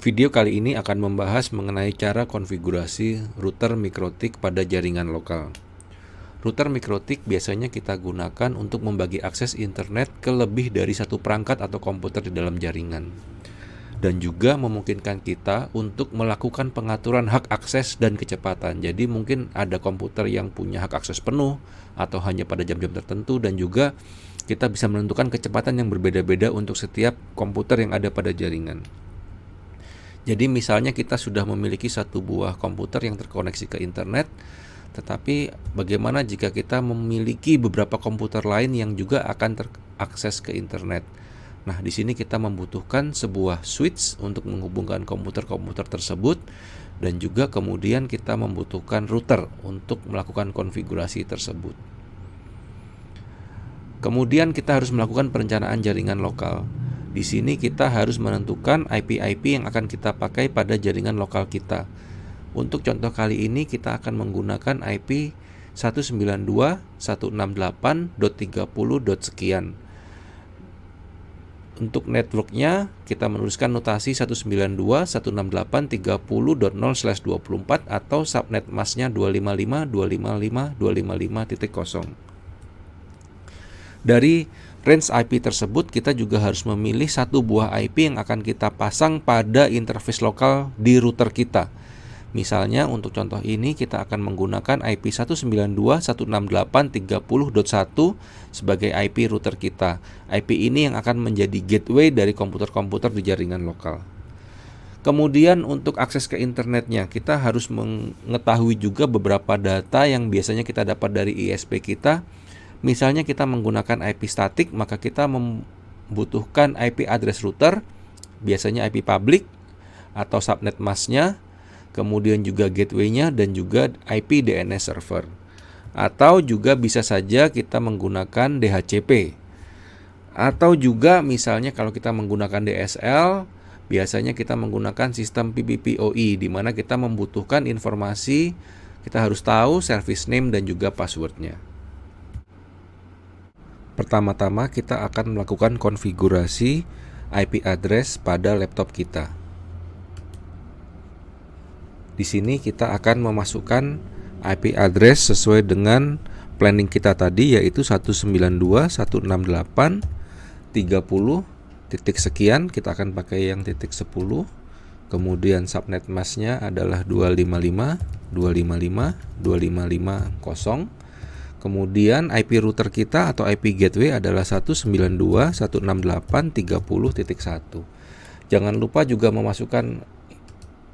Video kali ini akan membahas mengenai cara konfigurasi router MikroTik pada jaringan lokal. Router MikroTik biasanya kita gunakan untuk membagi akses internet ke lebih dari satu perangkat atau komputer di dalam jaringan. Dan juga memungkinkan kita untuk melakukan pengaturan hak akses dan kecepatan. Jadi mungkin ada komputer yang punya hak akses penuh atau hanya pada jam-jam tertentu, dan juga kita bisa menentukan kecepatan yang berbeda-beda untuk setiap komputer yang ada pada jaringan. Jadi misalnya kita sudah memiliki satu buah komputer yang terkoneksi ke internet, tetapi bagaimana jika kita memiliki beberapa komputer lain yang juga akan terakses ke internet? Nah, di sini kita membutuhkan sebuah switch untuk menghubungkan komputer-komputer tersebut, dan juga kemudian kita membutuhkan router untuk melakukan konfigurasi tersebut. Kemudian kita harus melakukan perencanaan jaringan lokal. Di sini kita harus menentukan IP-IP yang akan kita pakai pada jaringan lokal kita. Untuk contoh kali ini kita akan menggunakan IP 192.168.30. Untuk networknya kita menuliskan notasi 192.168.30.0/24 atau subnet masknya 255.255.255.0. Dari range IP tersebut kita juga harus memilih satu buah IP yang akan kita pasang pada interface lokal di router kita. Misalnya untuk contoh ini kita akan menggunakan IP 192.168.30.1 sebagai IP router kita. IP ini yang akan menjadi gateway dari komputer-komputer di jaringan lokal. Kemudian untuk akses ke internetnya kita harus mengetahui juga beberapa data yang biasanya kita dapat dari ISP kita. Misalnya kita menggunakan IP statik, maka kita membutuhkan IP address router, biasanya IP public atau subnet masknya, kemudian juga gateway-nya, dan juga IP DNS server. Atau juga bisa saja kita menggunakan DHCP. Atau juga misalnya kalau kita menggunakan DSL, biasanya kita menggunakan sistem PPPoE, di mana kita membutuhkan informasi, kita harus tahu service name dan juga passwordnya. Pertama-tama kita akan melakukan konfigurasi IP address pada laptop kita. Di sini kita akan memasukkan IP address sesuai dengan planning kita tadi, yaitu 192.168.30 titik sekian. Kita akan pakai yang titik 10. Kemudian subnet masknya adalah 255.255.255.0. Kemudian IP router kita atau IP gateway adalah 192.168.30.1. Jangan lupa juga memasukkan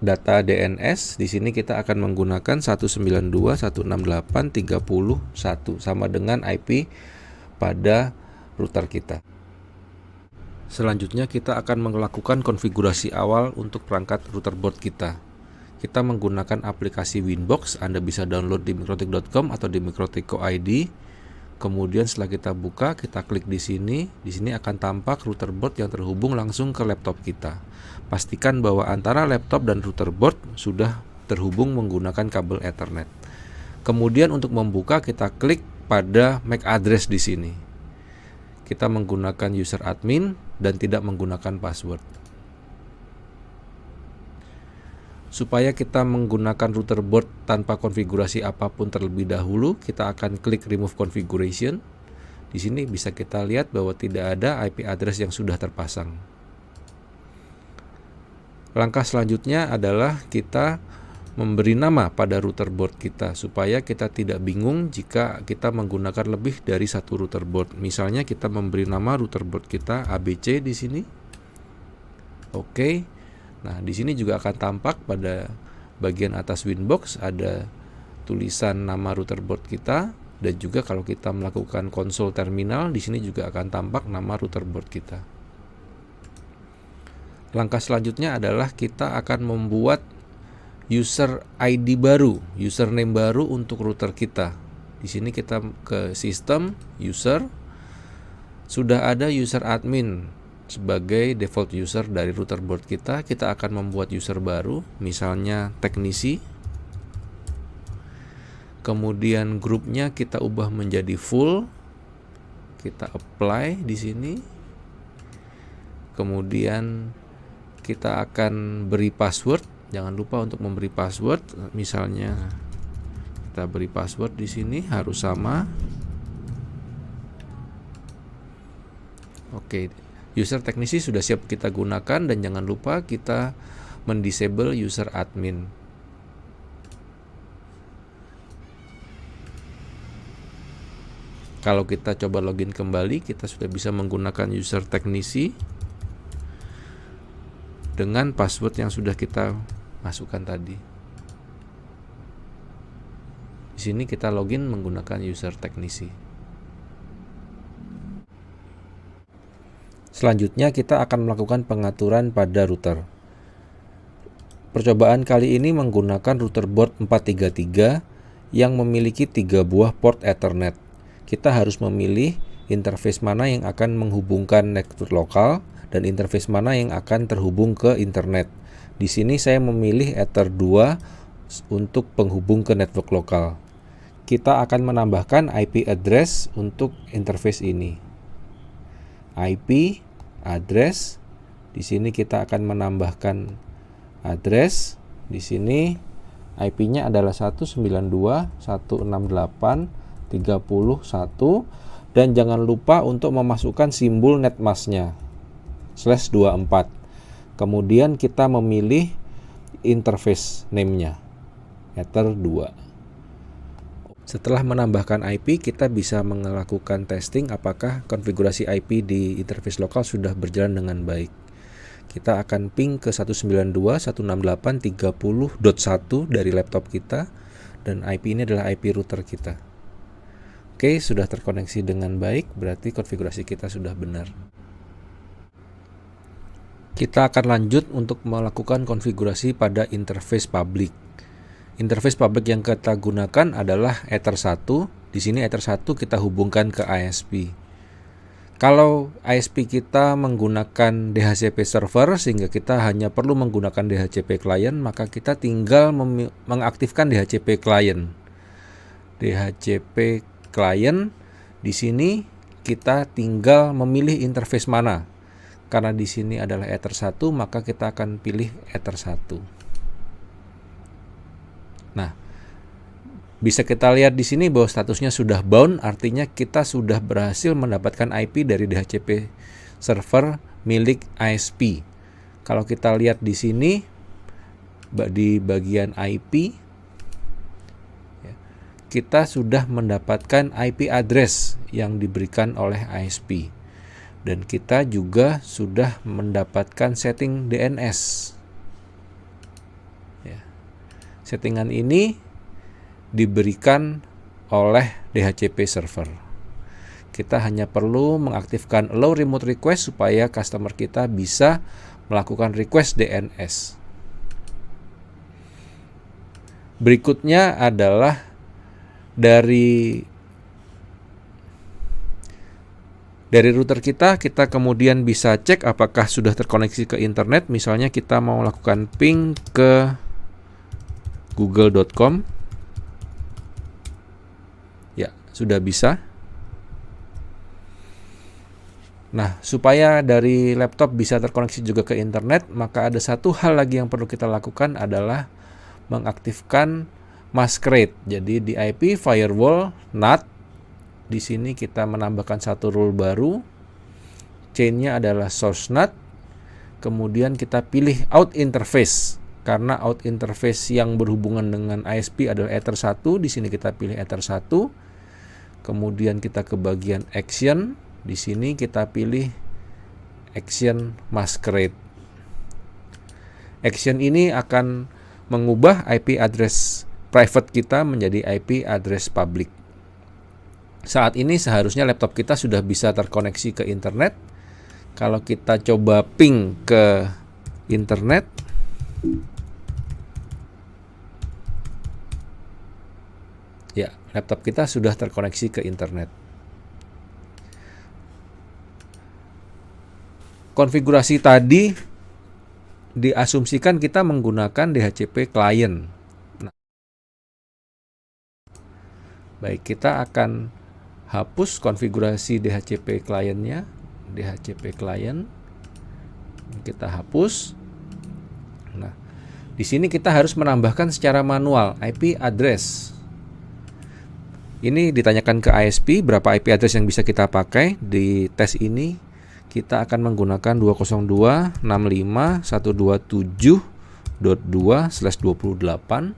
data DNS. Di sini kita akan menggunakan 192.168.30.1 sama dengan IP pada router kita. Selanjutnya kita akan melakukan konfigurasi awal untuk perangkat router board kita. Kita menggunakan aplikasi Winbox. Anda bisa download di mikrotik.com atau di mikrotik.co.id. Kemudian setelah kita buka, kita klik di sini. Di sini akan tampak router board yang terhubung langsung ke laptop kita. Pastikan bahwa antara laptop dan router board sudah terhubung menggunakan kabel Ethernet. Kemudian untuk membuka, kita klik pada MAC address di sini. Kita menggunakan user admin dan tidak menggunakan password. Supaya kita menggunakan router board tanpa konfigurasi apapun terlebih dahulu, kita akan klik remove configuration. Di sini bisa kita lihat bahwa tidak ada IP address yang sudah terpasang. Langkah selanjutnya adalah kita memberi nama pada router board kita supaya kita tidak bingung jika kita menggunakan lebih dari satu router board. Misalnya kita memberi nama router board kita ABC di sini. Oke. Nah, di sini juga akan tampak pada bagian atas Winbox ada tulisan nama router board kita, dan juga kalau kita melakukan konsol terminal, di sini juga akan tampak nama router board kita. Langkah selanjutnya adalah kita akan membuat user ID baru, username baru untuk router kita. Di sini kita ke sistem, user, sudah ada user admin sebagai default user dari router board kita. Kita akan membuat user baru, misalnya teknisi. Kemudian grupnya kita ubah menjadi full. Kita apply di sini. Kemudian kita akan beri password. Jangan lupa untuk memberi password. Misalnya kita beri password di sini harus sama. Oke, user teknisi sudah siap kita gunakan, dan jangan lupa kita mendisable user admin. Kalau kita coba login kembali, kita sudah bisa menggunakan user teknisi dengan password yang sudah kita masukkan tadi. Di sini kita login menggunakan user teknisi. Selanjutnya kita akan melakukan pengaturan pada router. Percobaan kali ini menggunakan router board 433 yang memiliki 3 buah port Ethernet. Kita harus memilih interface mana yang akan menghubungkan network lokal dan interface mana yang akan terhubung ke internet. Di sini saya memilih Ether 2 untuk penghubung ke network lokal. Kita akan menambahkan IP address untuk interface ini. IP address. Di sini kita akan menambahkan address. Di sini IP-nya adalah 192.168.31, dan jangan lupa untuk memasukkan simbol netmasknya /24. Kemudian kita memilih interface name-nya Ether 2. Setelah menambahkan IP, kita bisa melakukan testing apakah konfigurasi IP di interface lokal sudah berjalan dengan baik. Kita akan ping ke 192.168.30.1 dari laptop kita, dan IP ini adalah IP router kita. Oke, sudah terkoneksi dengan baik, berarti konfigurasi kita sudah benar. Kita akan lanjut untuk melakukan konfigurasi pada interface public. Interface public yang kita gunakan adalah Ether 1. Di sini Ether 1 kita hubungkan ke ISP. Kalau ISP kita menggunakan DHCP server sehingga kita hanya perlu menggunakan DHCP client, maka kita tinggal mengaktifkan DHCP client. DHCP client, di sini kita tinggal memilih interface mana. Karena di sini adalah Ether 1, maka kita akan pilih Ether 1. Nah, bisa kita lihat di sini bahwa statusnya sudah bound, artinya kita sudah berhasil mendapatkan IP dari DHCP server milik ISP. Kalau kita lihat di sini di bagian IP, kita sudah mendapatkan IP address yang diberikan oleh ISP, dan kita juga sudah mendapatkan setting DNS. Settingan ini diberikan oleh DHCP server. Kita hanya perlu mengaktifkan allow remote request supaya customer kita bisa melakukan request DNS. Berikutnya adalah dari router kita kemudian bisa cek apakah sudah terkoneksi ke internet. Misalnya kita mau lakukan ping ke google.com. Ya, sudah bisa. Nah, supaya dari laptop bisa terkoneksi juga ke internet, maka ada satu hal lagi yang perlu kita lakukan adalah mengaktifkan masquerade. Jadi di IP firewall NAT, di sini kita menambahkan satu rule baru. Chain-nya adalah source NAT. Kemudian kita pilih out interface. Karena out interface yang berhubungan dengan ISP adalah Ether 1, di sini kita pilih Ether 1. Kemudian kita ke bagian action, di sini kita pilih action masquerade. Action ini akan mengubah IP address private kita menjadi IP address public. Saat ini seharusnya laptop kita sudah bisa terkoneksi ke internet. Kalau kita coba ping ke internet, ya, laptop kita sudah terkoneksi ke internet. Konfigurasi tadi diasumsikan kita menggunakan DHCP client. Nah, baik, kita akan hapus konfigurasi DHCP client-nya. DHCP client kita hapus. Nah, di sini kita harus menambahkan secara manual IP address. Ini ditanyakan ke ISP berapa IP address yang bisa kita pakai. Di tes ini kita akan menggunakan 202.168.2/28.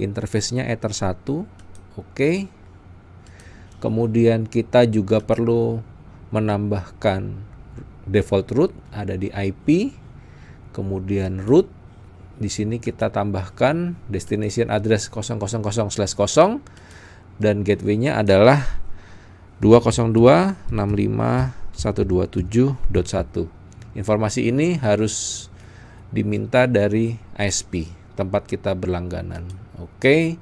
Interface-nya Ether 1. Oke. Kemudian kita juga perlu menambahkan default root ada di IP. Kemudian root di sini kita tambahkan destination address 000/0 dan gateway-nya adalah 202.165.127.1. Informasi ini harus diminta dari ISP, tempat kita berlangganan. Oke.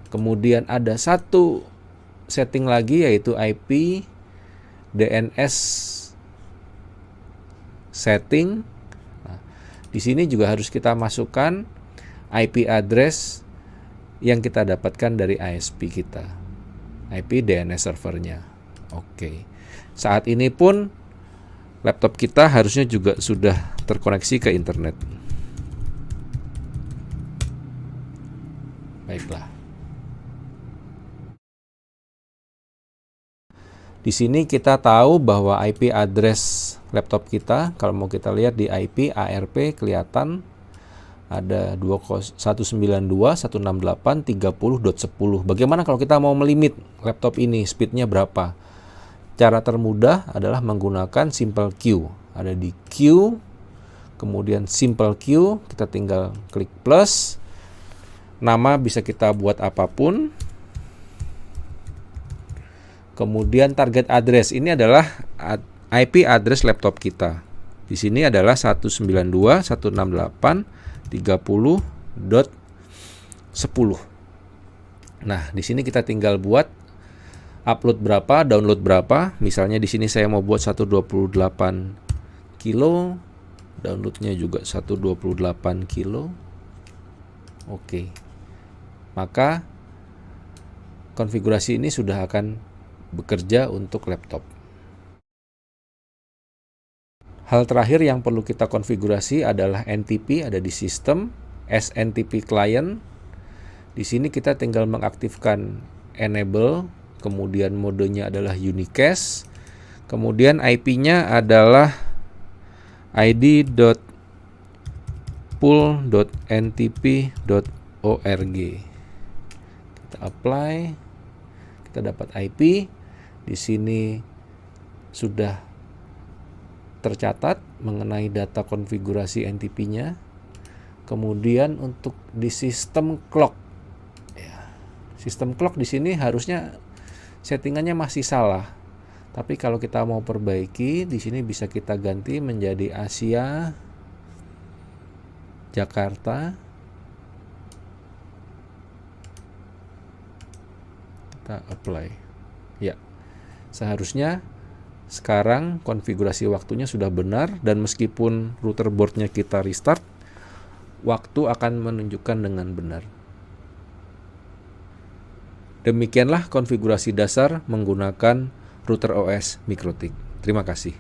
Kemudian ada satu setting lagi yaitu IP DNS setting. Nah, di sini juga harus kita masukkan IP address yang kita dapatkan dari ISP kita, IP DNS servernya. Oke. Saat ini pun laptop kita harusnya juga sudah terkoneksi ke internet. Baiklah. Di sini kita tahu bahwa IP address laptop kita, kalau mau kita lihat di IP ARP kelihatan ada 192.168.30.10. Bagaimana kalau kita mau melimit laptop ini, speednya berapa? Cara termudah adalah menggunakan simple queue. Ada di queue, kemudian simple queue, kita tinggal klik plus. Nama bisa kita buat apapun. Kemudian target address ini adalah IP address laptop kita. Di sini adalah 192.168.30.10. Nah, di sini kita tinggal buat upload berapa, download berapa. Misalnya di sini saya mau buat 128 kilo, downloadnya juga 128 kilo. Oke. Maka konfigurasi ini sudah akan bekerja untuk laptop. Hal terakhir yang perlu kita konfigurasi adalah NTP, ada di sistem, SNTP client. Di sini kita tinggal mengaktifkan enable, kemudian modenya adalah unicast, kemudian IP-nya adalah id.pool.ntp.org. Kita apply, kita dapat IP. Di sini sudah tercatat mengenai data konfigurasi NTP-nya. Kemudian untuk di sistem clock, ya, sistem clock di sini harusnya settingannya masih salah. Tapi kalau kita mau perbaiki, di sini bisa kita ganti menjadi Asia Jakarta. Kita apply. Ya. Seharusnya sekarang konfigurasi waktunya sudah benar, dan meskipun router boardnya kita restart, waktu akan menunjukkan dengan benar. Demikianlah konfigurasi dasar menggunakan router OS MikroTik. Terima kasih.